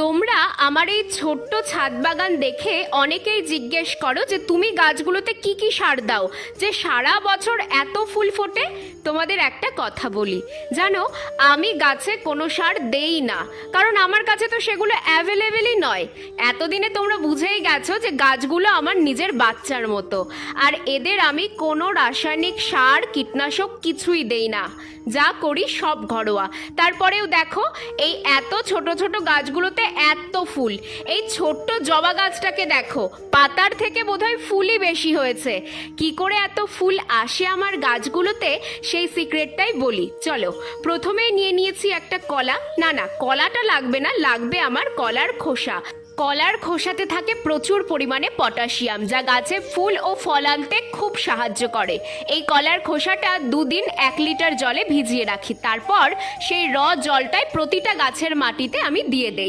তোমরা আমার এই ছোট্ট ছাদ বাগান দেখে অনেকেই জিজ্ঞেস করো যে তুমি গাছগুলোতে কি কি সার দাও যে সারা বছর এত ফুল ফোটে। তোমাদের একটা কথা বলি, জানো আমি গাছে কোনো সার দেই না, কারণ আমার কাছে তো সেগুলো অ্যাভেলেবেলই নয়। এতদিনে তোমরা বুঝেই গেছো যে গাছগুলো আমার নিজের বাচ্চার মতো, আর এদের আমি কোনো রাসায়নিক সার কীটনাশক কিছুই দেই না, যা করি সব ঘরোয়া। তারপরেও দেখো এই এত ছোট ছোট গাছগুলোতে এত ফুল। এই ছোট্ট জবা গাছটাকে দেখো, পাতার থেকে বোধহয় ফুলই বেশি হয়েছে। কি করে এত ফুল আসে আমার গাছগুলোতে সেই সিক্রেটটাই বলি। চলো, প্রথমেই নিয়ে নিয়েছি একটা কলা। না না, কলাটা লাগবে না, লাগবে আমার কলার খোসা। কলার খোসাতে থাকে প্রচুর পরিমাণে পটাশিয়াম, যা গাছে ফুল ও ফল আনতে খুব সাহায্য করে। এই কলার খোসাটা 2 দিন 1 লিটার জলে ভিজিয়ে রাখি, তারপর সেই জলটাই প্রতিটা গাছের মাটিতে আমি দিয়ে দেই।